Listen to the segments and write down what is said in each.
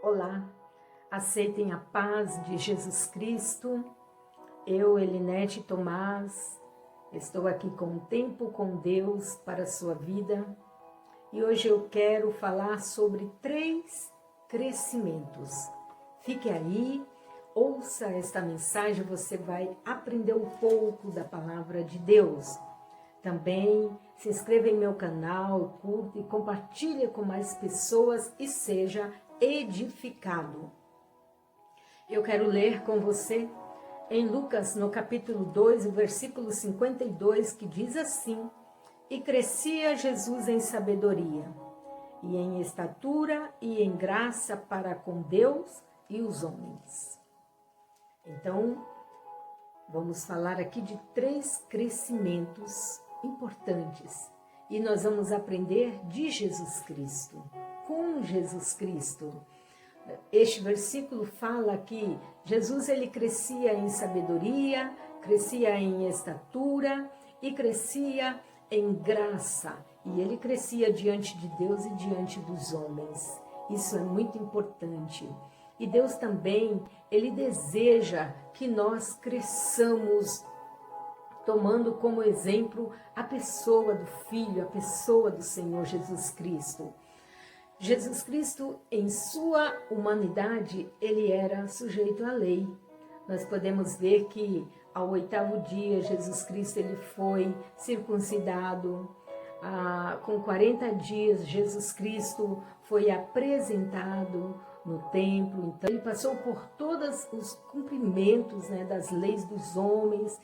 Olá, aceitem a paz de Jesus Cristo. Eu, Elinete Tomás, estou aqui com um tempo com Deus para a sua vida. E hoje eu quero falar sobre 3 crescimentos. Fique aí, ouça esta mensagem, você vai aprender um pouco da palavra de Deus. Também se inscreva em meu canal, curta e compartilhe com mais pessoas e seja edificado. Eu quero ler com você em Lucas, no capítulo 2, o versículo 52, que diz assim: E crescia Jesus em sabedoria, e em estatura e em graça para com Deus e os homens. Então, vamos falar aqui de 3 crescimentos importantes. E nós vamos aprender de Jesus Cristo, com Jesus Cristo. Este versículo fala que Jesus ele crescia em sabedoria, crescia em estatura e crescia em graça. E ele crescia diante de Deus e diante dos homens. Isso é muito importante. E Deus também, ele deseja que nós cresçamos tomando como exemplo a pessoa do Filho, a pessoa do Senhor Jesus Cristo. Jesus Cristo, em sua humanidade, ele era sujeito à lei. Nós podemos ver que ao 8º dia, Jesus Cristo ele foi circuncidado. Com 40 dias, Jesus Cristo foi apresentado no templo. Então, ele passou por todos os cumprimentos, das leis dos homens.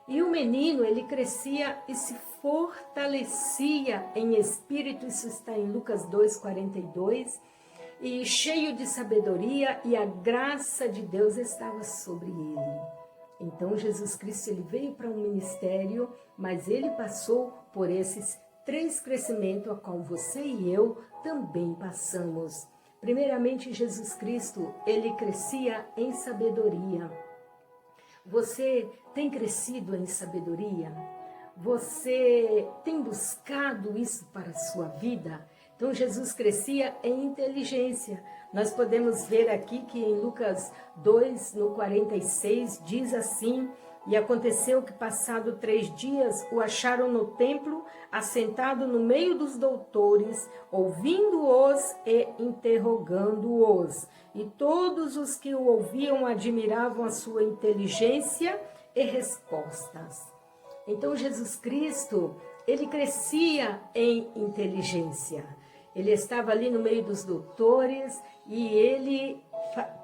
E o menino, ele crescia e se fortalecia em espírito, isso está em Lucas 2:42, e cheio de sabedoria, e a graça de Deus estava sobre ele. Então, Jesus Cristo, ele veio para um ministério, mas ele passou por esses 3 crescimentos, a qual você e eu também passamos. Primeiramente, Jesus Cristo, ele crescia em sabedoria. Você tem crescido em sabedoria? Você tem buscado isso para a sua vida? Então, Jesus crescia em inteligência. Nós podemos ver aqui que em Lucas 2, no 46, diz assim: E aconteceu que, passado 3 dias, o acharam no templo, assentado no meio dos doutores, ouvindo-os e interrogando-os. E todos os que o ouviam admiravam a sua inteligência e respostas. Então, Jesus Cristo, ele crescia em inteligência. Ele estava ali no meio dos doutores e ele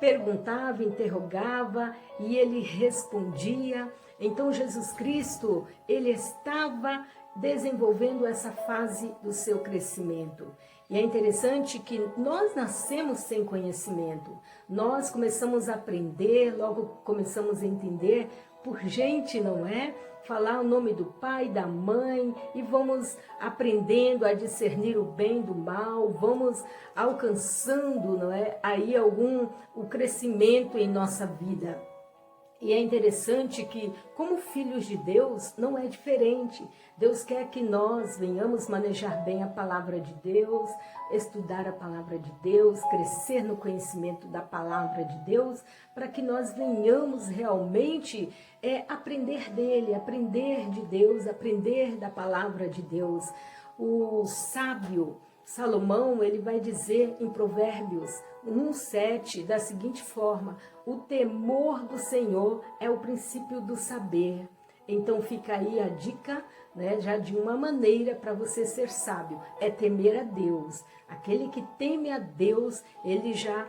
perguntava, interrogava e ele respondia. Então, Jesus Cristo, ele estava desenvolvendo essa fase do seu crescimento. E é interessante que nós nascemos sem conhecimento. Nós começamos a aprender, logo começamos a entender por gente, não é? Falar o nome do pai, da mãe, e vamos aprendendo a discernir o bem do mal, vamos alcançando, não é? Aí o crescimento em nossa vida. E é interessante que, como filhos de Deus, não é diferente. Deus quer que nós venhamos manejar bem a palavra de Deus, estudar a palavra de Deus, crescer no conhecimento da palavra de Deus, para que nós venhamos realmente aprender dele, aprender de Deus, aprender da palavra de Deus. O sábio Salomão, ele vai dizer em Provérbios 1:7 da seguinte forma: o temor do Senhor é o princípio do saber. Então fica aí a dica, já de uma maneira para você ser sábio, é temer a Deus. Aquele que teme a Deus, ele já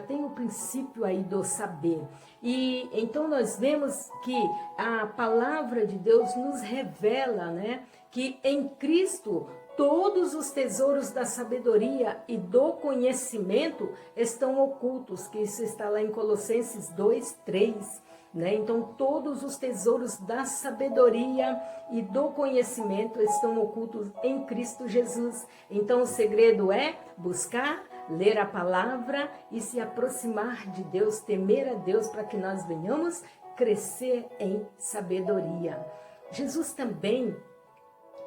tem o princípio aí do saber. E então nós vemos que a palavra de Deus nos revela, que em Cristo todos os tesouros da sabedoria e do conhecimento estão ocultos, que isso está lá em Colossenses 2:3. Então, todos os tesouros da sabedoria e do conhecimento estão ocultos em Cristo Jesus. Então, o segredo é buscar, ler a palavra e se aproximar de Deus, temer a Deus, para que nós venhamos crescer em sabedoria. Jesus também,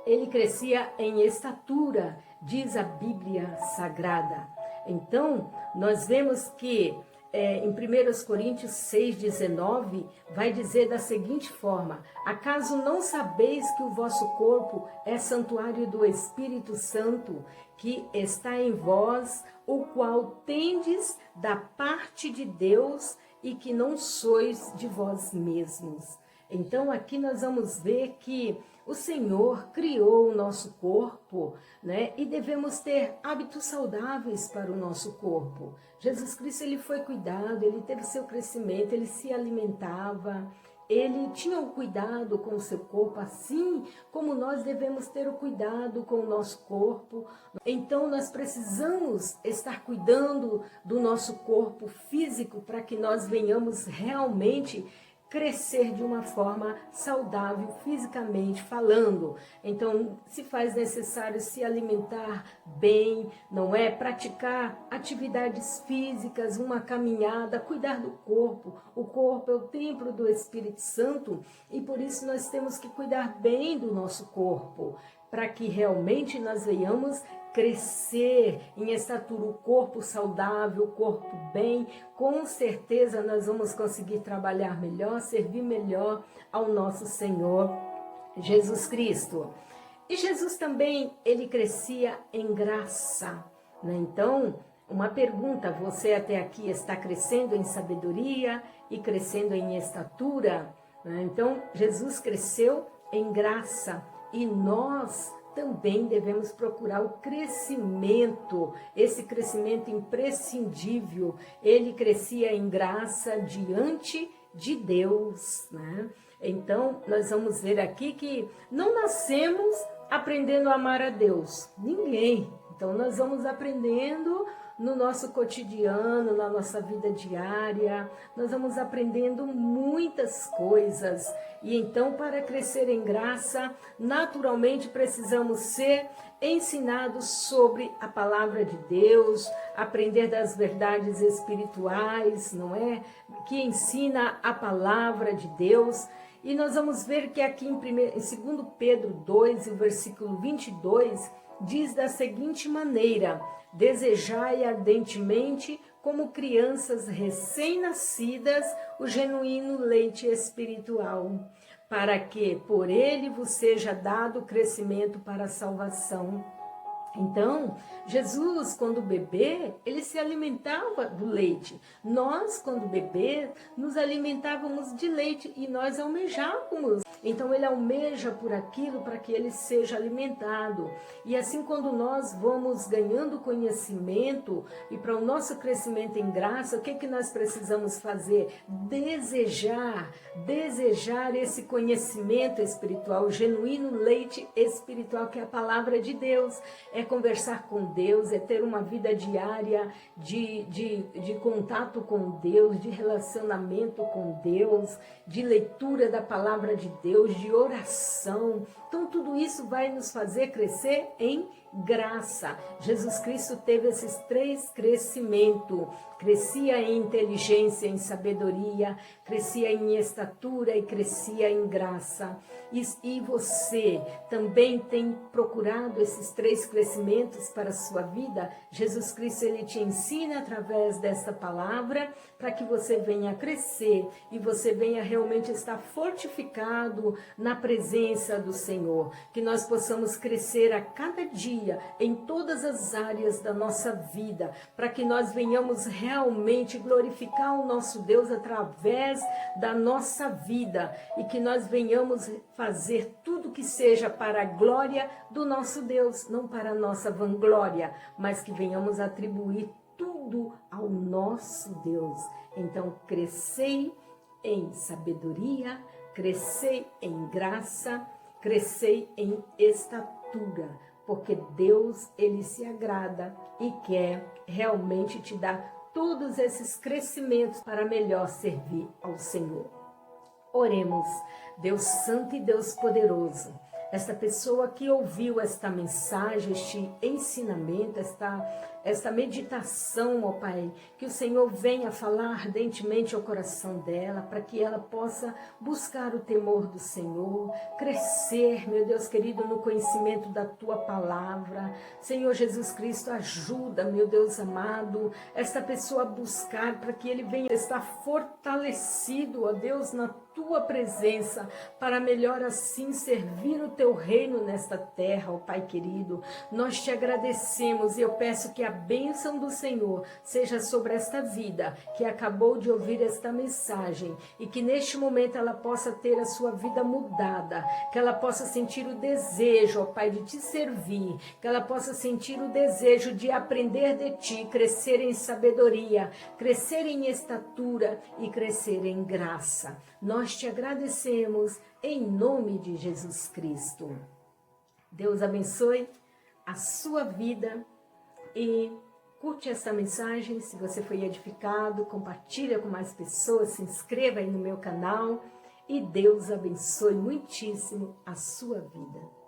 ele crescia em estatura, diz a Bíblia Sagrada. Então, nós vemos que em 1 Coríntios 6,19, vai dizer da seguinte forma: acaso não sabeis que o vosso corpo é santuário do Espírito Santo, que está em vós, o qual tendes da parte de Deus e que não sois de vós mesmos? Então, aqui nós vamos ver que o Senhor criou o nosso corpo, né? E devemos ter hábitos saudáveis para o nosso corpo. Jesus Cristo, ele foi cuidado, ele teve seu crescimento, ele se alimentava, ele tinha o cuidado com o seu corpo, assim como nós devemos ter o cuidado com o nosso corpo. Então, nós precisamos estar cuidando do nosso corpo físico para que nós venhamos realmente crescer de uma forma saudável, fisicamente falando. Então, se faz necessário se alimentar bem, não é? Praticar atividades físicas, uma caminhada, cuidar do corpo. O corpo é o templo do Espírito Santo e por isso nós temos que cuidar bem do nosso corpo, para que realmente nós venhamos crescer em estatura, o corpo saudável, o corpo bem. Com certeza nós vamos conseguir trabalhar melhor, servir melhor ao nosso Senhor Jesus Cristo. E Jesus também, ele crescia em graça, né? Então, uma pergunta: você até aqui está crescendo em sabedoria e crescendo em estatura, né? Então, Jesus cresceu em graça e nós também devemos procurar o crescimento, esse crescimento imprescindível. Ele crescia em graça diante de Deus, né? Então, nós vamos ver aqui que não nascemos aprendendo a amar a Deus, ninguém. Então, nós vamos aprendendo no nosso cotidiano, na nossa vida diária, nós vamos aprendendo muitas coisas. E então, para crescer em graça, naturalmente precisamos ser ensinados sobre a palavra de Deus, aprender das verdades espirituais, não é? Que ensina a palavra de Deus. E nós vamos ver que aqui em 2 Pedro 2, o versículo 22, diz da seguinte maneira: desejai ardentemente, como crianças recém-nascidas, o genuíno leite espiritual, para que por ele vos seja dado crescimento para a salvação. Então, Jesus, quando bebê, ele se alimentava do leite. Nós, quando bebê, nos alimentávamos de leite e nós almejávamos. Então, ele almeja por aquilo para que ele seja alimentado. E assim, quando nós vamos ganhando conhecimento e para o nosso crescimento em graça, o que que nós precisamos fazer? Desejar esse conhecimento espiritual, o genuíno leite espiritual, que é a palavra de Deus. É conversar com Deus, é ter uma vida diária de contato com Deus, de relacionamento com Deus, de leitura da palavra de Deus, de oração. Então, tudo isso vai nos fazer crescer em graça. Jesus Cristo teve esses 3 crescimentos. Crescia em inteligência, em sabedoria, crescia em estatura e crescia em graça. E você também tem procurado esses 3 crescimentos para a sua vida? Jesus Cristo, ele te ensina através desta palavra para que você venha crescer e você venha realmente estar fortificado na presença do Senhor. Que nós possamos crescer a cada dia em todas as áreas da nossa vida, para que nós venhamos realmente glorificar o nosso Deus através da nossa vida e que nós venhamos fazer tudo que seja para a glória do nosso Deus, não para a nossa vanglória, mas que venhamos atribuir tudo ao nosso Deus. Então, crescei em sabedoria, crescei em graça, crescei em estatura, porque Deus, ele se agrada e quer realmente te dar todos esses crescimentos para melhor servir ao Senhor. Oremos. Deus santo e Deus poderoso, esta pessoa que ouviu esta mensagem, este ensinamento, esta meditação, ó Pai, que o Senhor venha falar ardentemente ao coração dela, para que ela possa buscar o temor do Senhor, crescer, meu Deus querido, no conhecimento da Tua palavra. Senhor Jesus Cristo, ajuda, meu Deus amado, esta pessoa a buscar, para que ele venha estar fortalecido, ó Deus, na Tua presença, para melhor assim servir o Teu reino nesta terra, ó Pai querido. Nós te agradecemos e eu peço que a bênção do Senhor seja sobre esta vida que acabou de ouvir esta mensagem e que neste momento ela possa ter a sua vida mudada, que ela possa sentir o desejo, ó Pai, de te servir, que ela possa sentir o desejo de aprender de ti, crescer em sabedoria, crescer em estatura e crescer em graça. Nós te agradecemos em nome de Jesus Cristo. Deus abençoe a sua vida e curte essa mensagem. Se você foi edificado, compartilha com mais pessoas, se inscreva aí no meu canal e Deus abençoe muitíssimo a sua vida.